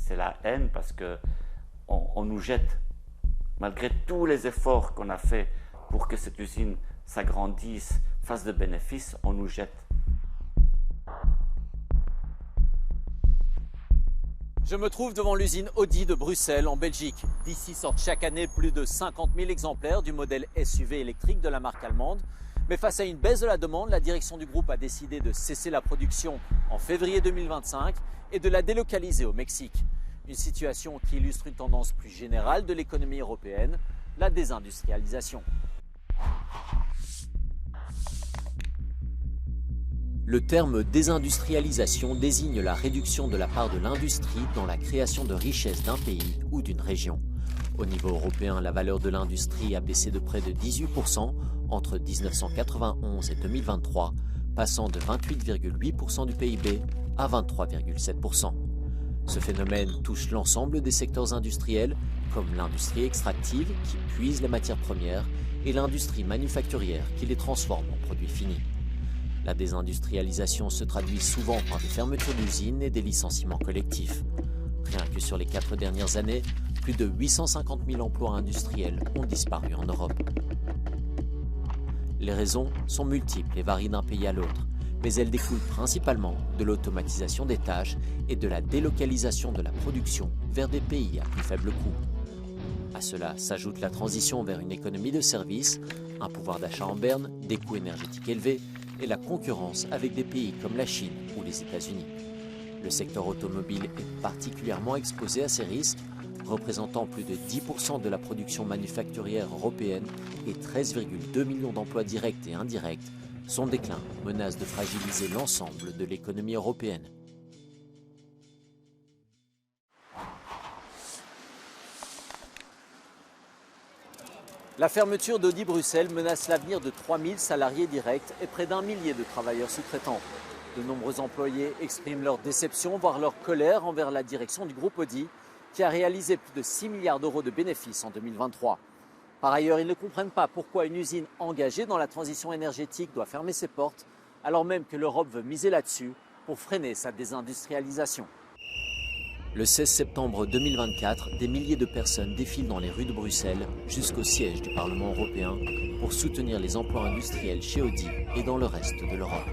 c'est la haine parce qu'on nous jette. Malgré tous les efforts qu'on a faits pour que cette usine s'agrandisse, fasse de bénéfices, on nous jette. Je me trouve devant l'usine Audi de Bruxelles, en Belgique. D'ici sortent chaque année plus de 50 000 exemplaires du modèle SUV électrique de la marque allemande. Mais face à une baisse de la demande, la direction du groupe a décidé de cesser la production en février 2025 et de la délocaliser au Mexique. Une situation qui illustre une tendance plus générale de l'économie européenne, la désindustrialisation. Le terme désindustrialisation désigne la réduction de la part de l'industrie dans la création de richesses d'un pays ou d'une région. Au niveau européen, la valeur de l'industrie a baissé de près de 18% entre 1991 et 2023, passant de 28,8% du PIB à 23,7%. Ce phénomène touche l'ensemble des secteurs industriels, comme l'industrie extractive qui puise les matières premières et l'industrie manufacturière qui les transforme en produits finis. La désindustrialisation se traduit souvent par des fermetures d'usines et des licenciements collectifs. Rien que sur les 4 dernières années, plus de 850 000 emplois industriels ont disparu en Europe. Les raisons sont multiples et varient d'un pays à l'autre, mais elles découlent principalement de l'automatisation des tâches et de la délocalisation de la production vers des pays à plus faible coût. À cela s'ajoute la transition vers une économie de services, un pouvoir d'achat en berne, des coûts énergétiques élevés et la concurrence avec des pays comme la Chine ou les États-Unis. Le secteur automobile est particulièrement exposé à ces risques, représentant plus de 10% de la production manufacturière européenne et 13,2 millions d'emplois directs et indirects. Son déclin menace de fragiliser l'ensemble de l'économie européenne. La fermeture d'Audi Bruxelles menace l'avenir de 3000 salariés directs et près d'1 millier de travailleurs sous-traitants. De nombreux employés expriment leur déception, voire leur colère envers la direction du groupe Audi, qui a réalisé plus de 6 milliards d'euros de bénéfices en 2023. Par ailleurs, ils ne comprennent pas pourquoi une usine engagée dans la transition énergétique doit fermer ses portes, alors même que l'Europe veut miser là-dessus pour freiner sa désindustrialisation. Le 16 septembre 2024, des milliers de personnes défilent dans les rues de Bruxelles jusqu'au siège du Parlement européen pour soutenir les emplois industriels chez Audi et dans le reste de l'Europe.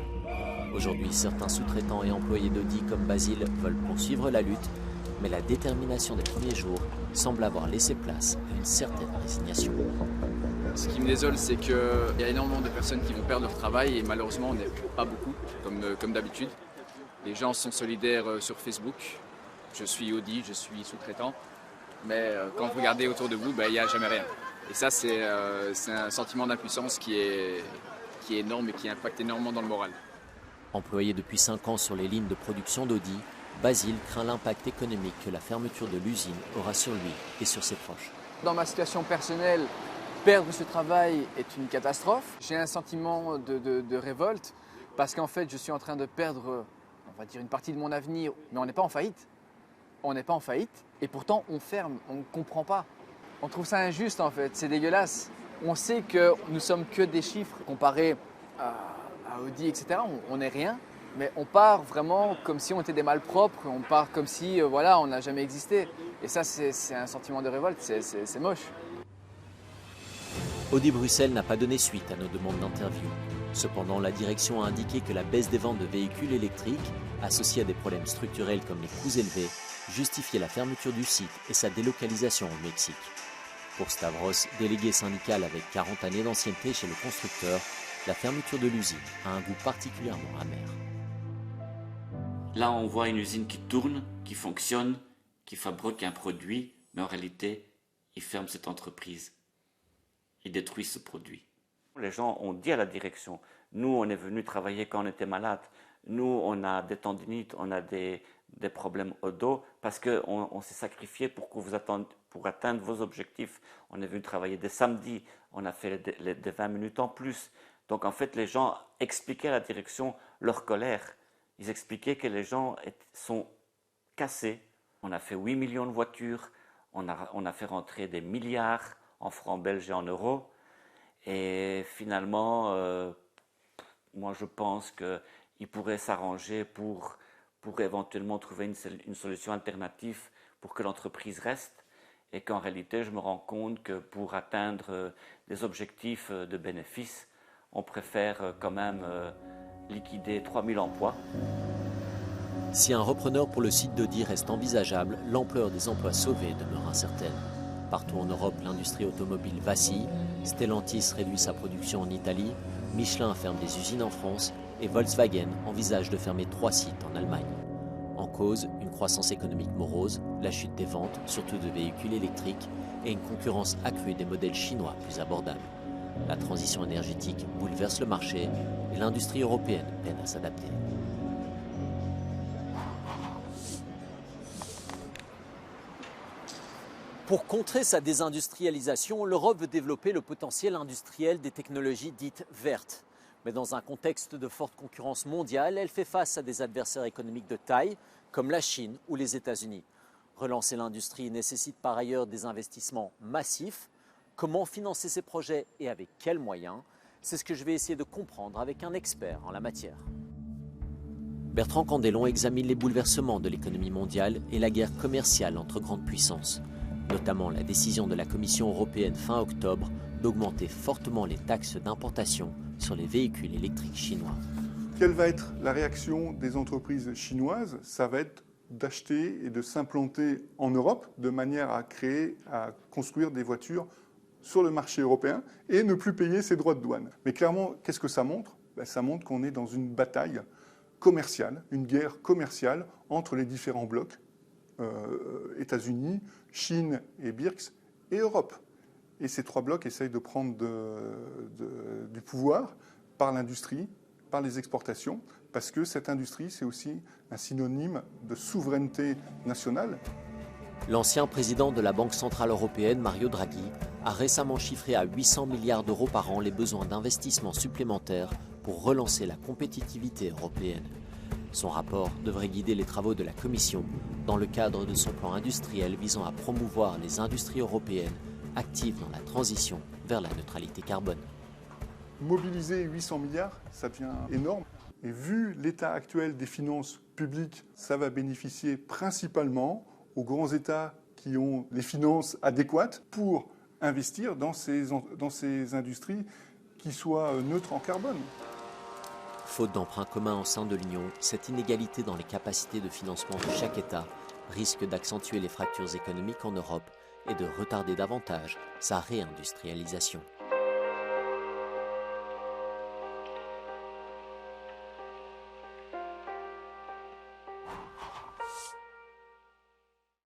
Aujourd'hui, certains sous-traitants et employés d'Audi comme Basile veulent poursuivre la lutte, mais la détermination des premiers jours semble avoir laissé place à une certaine résignation. Ce qui me désole, c'est qu'il y a énormément de personnes qui vont perdre leur travail et malheureusement, on n'est pas beaucoup, comme d'habitude. Les gens sont solidaires sur Facebook. Je suis Audi, je suis sous-traitant, mais quand vous regardez autour de vous, il n'y a jamais rien. Et ça, c'est un sentiment d'impuissance qui est énorme et qui impacte énormément dans le moral. Employé depuis 5 ans sur les lignes de production d'Audi, Basile craint l'impact économique que la fermeture de l'usine aura sur lui et sur ses proches. Dans ma situation personnelle, perdre ce travail est une catastrophe. J'ai un sentiment de révolte parce qu'en fait, je suis en train de perdre, on va dire, une partie de mon avenir, mais on n'est pas en faillite. On n'est pas en faillite et pourtant on ferme, on ne comprend pas. On trouve ça injuste en fait, c'est dégueulasse. On sait que nous sommes que des chiffres comparés à Audi, etc. On n'est rien, mais on part vraiment comme si on était des malpropres, on part comme si voilà, on n'a jamais existé. Et ça, c'est un sentiment de révolte, c'est moche. Audi Bruxelles n'a pas donné suite à nos demandes d'interview. Cependant, la direction a indiqué que la baisse des ventes de véhicules électriques, associée à des problèmes structurels comme les coûts élevés, justifiait la fermeture du site et sa délocalisation au Mexique. Pour Stavros, délégué syndical avec 40 années d'ancienneté chez le constructeur, la fermeture de l'usine a un goût particulièrement amer. Là, on voit une usine qui tourne, qui fonctionne, qui fabrique un produit, mais en réalité, il ferme cette entreprise. Il détruit ce produit. Les gens ont dit à la direction, nous, on est venus travailler quand on était malade. Nous, on a des tendinites, on a des problèmes au dos parce qu'on s'est sacrifié pour atteindre vos objectifs. On est venu travailler des samedis, on a fait des 20 minutes en plus. Donc en fait, les gens expliquaient à la direction leur colère. Ils expliquaient que les gens sont cassés. On a fait 8 millions de voitures, on a fait rentrer des milliards en francs belges et en euros. Et finalement, moi je pense qu'ils pourraient s'arranger pour pour éventuellement trouver une solution alternative pour que l'entreprise reste, et qu'en réalité, je me rends compte que pour atteindre des objectifs de bénéfices, on préfère quand même liquider 3000 emplois. Si un repreneur pour le site d'Audi reste envisageable, l'ampleur des emplois sauvés demeure incertaine. Partout en Europe, l'industrie automobile vacille. Stellantis réduit sa production en Italie, Michelin ferme des usines en France et Volkswagen envisage de fermer 3 sites en Allemagne. En cause, une croissance économique morose, la chute des ventes, surtout de véhicules électriques, et une concurrence accrue des modèles chinois plus abordables. La transition énergétique bouleverse le marché et l'industrie européenne peine à s'adapter. Pour contrer sa désindustrialisation, l'Europe veut développer le potentiel industriel des technologies dites vertes. Mais dans un contexte de forte concurrence mondiale, elle fait face à des adversaires économiques de taille, comme la Chine ou les États-Unis. Relancer l'industrie nécessite par ailleurs des investissements massifs. Comment financer ces projets et avec quels moyens? C'est ce que je vais essayer de comprendre avec un expert en la matière. Bertrand Candelon examine les bouleversements de l'économie mondiale et la guerre commerciale entre grandes puissances. Notamment la décision de la Commission européenne fin octobre d'augmenter fortement les taxes d'importation sur les véhicules électriques chinois. Quelle va être la réaction des entreprises chinoises? Ça va être d'acheter et de s'implanter en Europe de manière à construire des voitures sur le marché européen et ne plus payer ses droits de douane. Mais clairement, qu'est-ce que ça montre? Ça montre qu'on est dans une bataille commerciale, une guerre commerciale entre les différents blocs. États-Unis, Chine et BRICS et Europe. Et ces 3 blocs essayent de prendre du pouvoir par l'industrie, par les exportations, parce que cette industrie, c'est aussi un synonyme de souveraineté nationale. L'ancien président de la Banque centrale européenne, Mario Draghi, a récemment chiffré à 800 milliards d'euros par an les besoins d'investissements supplémentaires pour relancer la compétitivité européenne. Son rapport devrait guider les travaux de la Commission dans le cadre de son plan industriel visant à promouvoir les industries européennes actives dans la transition vers la neutralité carbone. Mobiliser 800 milliards, ça devient énorme. Et vu l'état actuel des finances publiques, ça va bénéficier principalement aux grands États qui ont les finances adéquates pour investir dans ces industries qui soient neutres en carbone. Faute d'emprunt commun au sein de l'Union, cette inégalité dans les capacités de financement de chaque État risque d'accentuer les fractures économiques en Europe et de retarder davantage sa réindustrialisation.